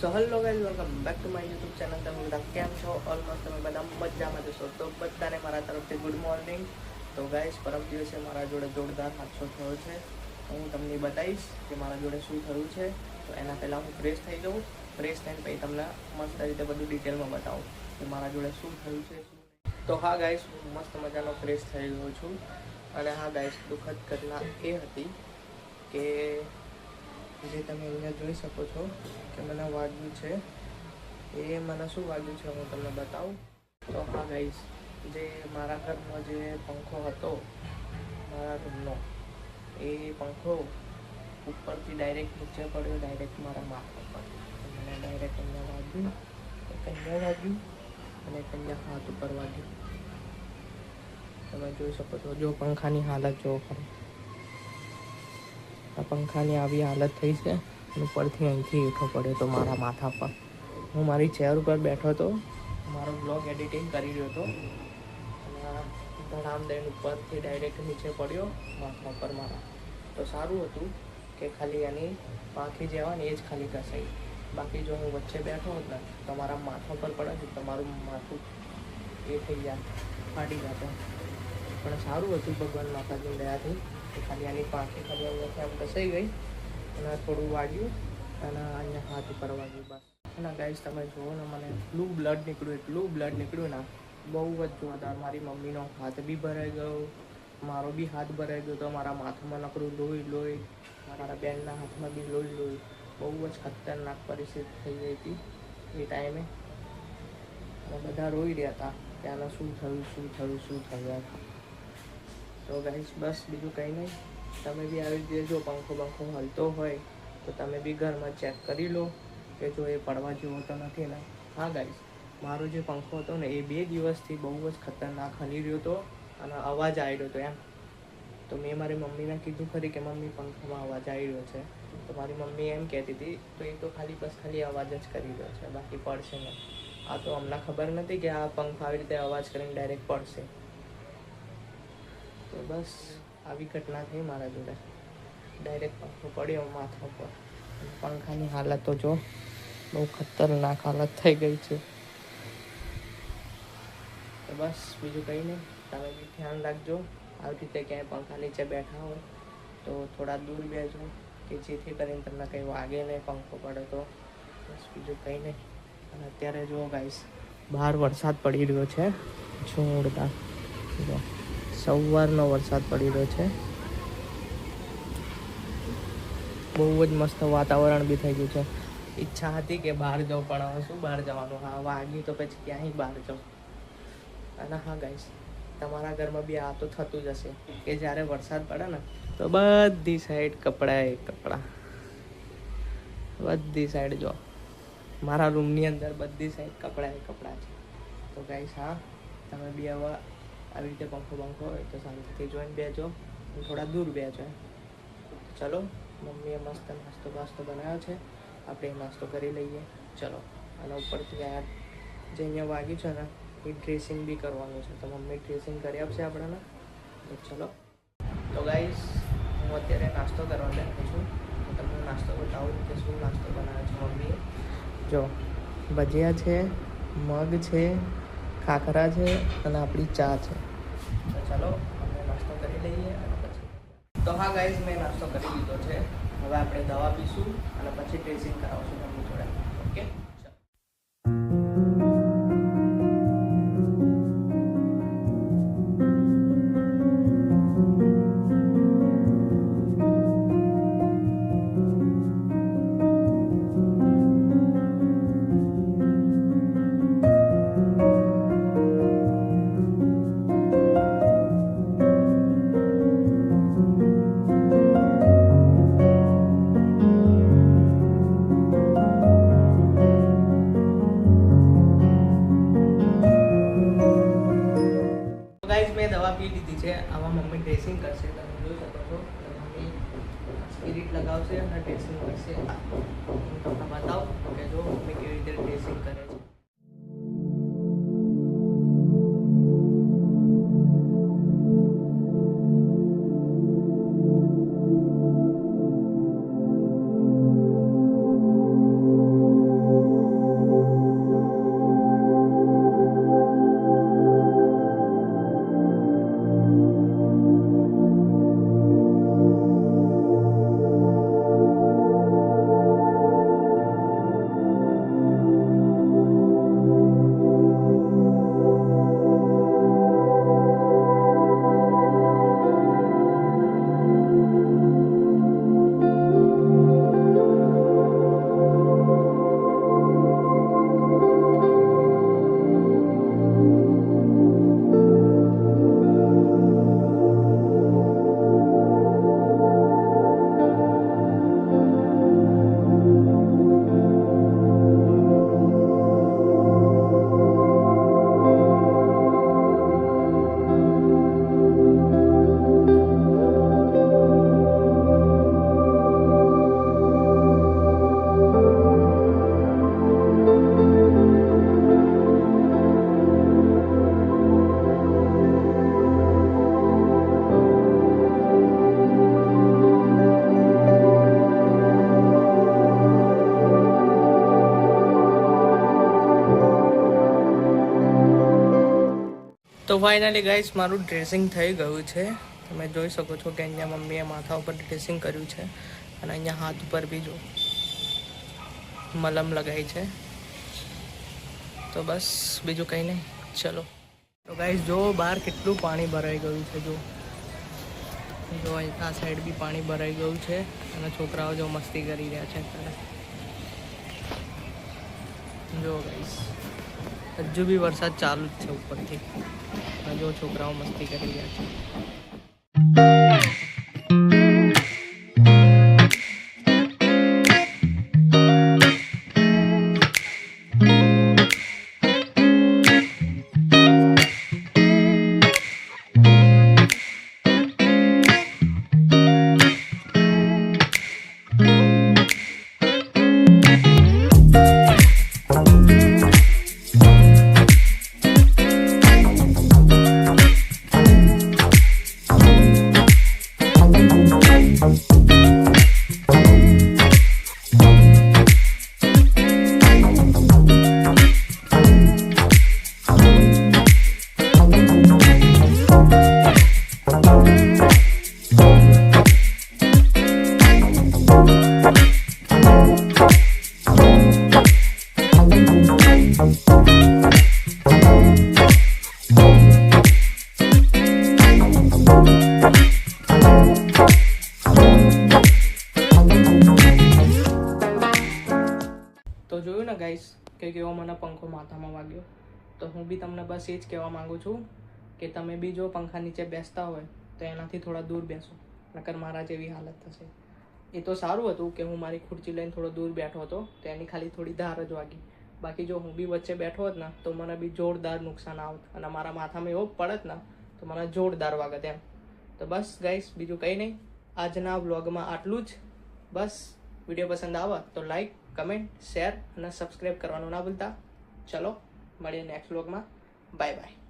So hello guys, welcome back to my YouTube channel. તમે બધા કેમ છો? ઓલમોસ્ટ તમે બધા મજામાં જશો. તો બધાને મારા તરફથી ગુડ મોર્નિંગ. તો ગાઈઝ, પરમ દિવસે મારા જોડે જોરદાર હાદસો થયો છે. હું તમને બતાવીશ કે મારા જોડે શું થયું છે. તો એના પહેલાં હું ફ્રેશ થઈ જાઉં. ફ્રેશ થઈને પછી તમને મસ્ત રીતે બધું ડિટેલમાં બતાવું કે મારા જોડે શું થયું છે, શું નહીં. તો હા ગાઈઝ, હું મસ્ત મજાનો ફ્રેશ થઈ ગયો છું. અને હા ગાઈઝ, દુઃખદ ઘટના એ હતી કે જે તમે અહીંયા જોઈ શકો છો કે મને વાગ્યું છે. એ મને શું વાગ્યું છે હું તમને બતાવું. તો હા ગાઈઝ, જે મારા ઘરનો જે પંખો હતો, મારા રૂમનો, એ પંખો ઉપરથી ડાયરેક્ટ નીચે પડ્યો, ડાયરેક્ટ મારા માથા પર. મને ડાયરેક્ટ અહીંયા વાગ્યું, એક અહીંયા વાગ્યું અને એક અહીંયા હાથ ઉપર વાગ્યું. તમે જોઈ શકો છો. જો પંખાની હાલત જોવો ખરી. આ પંખાની આવી હાલત થઈ છે. ઉપરથી અહીંથી હેઠો પડ્યો તો મારા માથા પર. હું મારી ચેર ઉપર બેઠો હતો, મારો બ્લોગ એડિટિંગ કરી રહ્યો હતો અને ધડામ દઈને ઉપરથી ડાયરેક્ટ નીચે પડ્યો માથા પર મારા. તો સારું હતું કે ખાલી એની પાંખી જવાની એ જ ખાલી ઘસાઈ. બાકી જો હું વચ્ચે બેઠો હોત ને તો મારા માથા પર પડે છે તો મારું માથું એ થઈ જાય, ફાટી જતો. પણ સારું હતું ભગવાન માતાજીની દયાથી કે ખાલી આની પાંખી ખાલી અહીંયાથી આમ ઘસાઈ ગઈ અને થોડું વાગ્યું અને અહીંયા હાથ ઉપર વાગ્યું બસ. અને ગાઈઝ, તમે જુઓ ને, મને એટલું બ્લડ નીકળ્યું ને, બહુ જ જોરદાર. મારી મમ્મીનો હાથ બી ભરાઈ ગયો, મારો બી હાથ ભરાઈ ગયો તો મારા માથામાં નકરું લોહી, મારા બેનના હાથમાં બી લોહી. બહુ જ ખતરનાક પરિસ્થિતિ થઈ ગઈ હતી એ ટાઈમે. અને બધા રોઈ રહ્યા હતા કે આને શું થયું. તો ગાઈઝ, બસ બીજું કંઈ નહીં. તમે બી આવી રીતે જો પંખો હલતો હોય તો તમે બી ઘરમાં ચેક કરી લો કે જો એ પડવા જેવો તો નથી ને. હા ગાઈઝ, મારો જે પંખો હતો ને એ 2 દિવસથી બહુ જ ખતરનાક હલી રહ્યો હતો અને અવાજ આવી રહ્યો હતો એમ. તો મેં મારી મમ્મીને કીધું ખરી કે મમ્મી, પંખામાં અવાજ આવી રહ્યો છે. તો મારી મમ્મી એમ કહેતી હતી તો એ તો ખાલી અવાજ જ કરી રહ્યો છે, બાકી પડશે નહીં. આ તો અમને ખબર નથી કે આ પંખો આવી રીતે અવાજ કરીને ડાયરેક્ટ પડશે. તો બસ આવી ઘટના થઈ મારા જોડે. ડાયરેક્ટ પંખો પડ્યો માથા પર. પંખાની હાલત તો જો, બહુ ખતરનાક હાલત થઈ ગઈ છે. તો બસ બીજું કંઈ નહીં. તમે બી ધ્યાન રાખજો. આવી રીતે ક્યાંય પંખા નીચે બેઠા હોય તો થોડા દૂર બેસજો કે જેથી કરીને તમને કંઈ વાગે નહીં, પંખો પડે તો. બસ બીજું કંઈ નહીં. અને અત્યારે જુઓ ગાઈસ, બહાર વરસાદ પડી રહ્યો છે જોરદાર. જો સવારનો વરસાદ પડી રહ્યો છે. બહુ જ મસ્ત વાતાવરણ બી થઈ ગયું છે. ઈચ્છા હતી કે બહાર જાઉં, પણ હવે શું બહાર જવાનું. હા વાગ્યું તો પછી ક્યાંય બહાર જાઉં. અને હા ગાઈસ, તમારા ઘરમાં બી આ તો થતું જ હશે કે જ્યારે વરસાદ પડે ને તો બધી સાઈડ કપડાં. બધી સાઈડ જો, મારા રૂમની અંદર બધી સાઈડ કપડાં છે. તો ગાઈસ, હા, તમે બી હવે આવી રીતે પંખો હોય તો શાંતિથી જોઈને બેસજો, થોડા દૂર બેસજો. ચલો, મમ્મીએ મસ્ત નાસ્તો બનાવ્યો છે, આપણે નાસ્તો કરી લઈએ. ચલો. અને ઉપરથી જે અહીંયા વાગ્યું છે ને એ ડ્રેસિંગ બી કરવાનું છે, તો મમ્મી ડ્રેસિંગ કરી આપશે આપણને. તો ચલો. તો ગાઈસ, હું અત્યારે નાસ્તો કરવા બેઠો છું. હું તમને નાસ્તો બતાવું કે શું નાસ્તો બનાવ્યો છે મમ્મીએ. જો ભજીયા છે, મગ છે, ખાખરા છે અને આપણી ચા છે. તો ચાલો આપણે નાસ્તો કરી લઈએ અને પછી. તો હા ગાઈઝ, મેં નાસ્તો કરી લીધો છે. હવે આપણે દવા પીશું અને પછી ડ્રેસિંગ કરાવશું મમ્મી જોડે. ઓકે. મેં દવા પી લીધી છે. આમાં મમ્મી ડ્રેસિંગ કરશે. તમે જોઈ શકો છો. મમ્મી સ્પિરિટ લગાવશે અને ડ્રેસિંગ કરશે. હું તમને બતાવું કે જો મમ્મી કેવી રીતે ડ્રેસિંગ કરે છે. તો ફાઇનલી ગાઈસ મારું ડ્રેસિંગ થઈ ગયું છે. તમે જોઈ શકો છો કે અહીંયા મમ્મીએ માથા ઉપર ડ્રેસિંગ કર્યું છે અને અહીંયા હાથ ઉપર બી જો મલમ લગાવી છે. તો બસ બીજું કંઈ નહીં, ચલો. તો ગાઈસ જો બહાર કેટલું પાણી ભરાઈ ગયું છે. જો આ સાઈડ બી પાણી ભરાઈ ગયું છે અને છોકરાઓ જો મસ્તી કરી રહ્યા છે અત્યારે. જો ગાઈસ હજુ બી વરસાદ ચાલુ જ છે ઉપરથી. જો છોકરાઓ મસ્તી કરી રહ્યા છે. તો જોયું ને ગાઈસ કે કેવો મને પંખો માથામાં વાગ્યો. તો હું બી તમને બસ એ જ કહેવા માગું છું કે તમે બી જો પંખા નીચે બેસતા હોય તો એનાથી થોડા દૂર બેસો, નકર મારા જેવી હાલત થશે. એ તો સારું હતું કે હું મારી ખુરચી લઈને થોડો દૂર બેઠો હતો તો એની ખાલી થોડી ધાર જ વાગી. બાકી જો હું બી વચ્ચે બેઠો હોત ને તો મને બી જોરદાર નુકસાન આવત અને મારા માથામાં એવો પડત ને તો મને જોરદાર વાગત એમ. તો બસ ગાઈસ બીજું કંઈ નહીં, આજના વ્લોગમાં આટલું જ. બસ વિડીયો પસંદ આવે તો લાઈક, કમેન્ટ, શેર અને સબસ્ક્રાઈબ કરવાનું ના ભૂલતા. ચલો મળીએ નેક્સ્ટ વ્લોગમાં. Bye bye.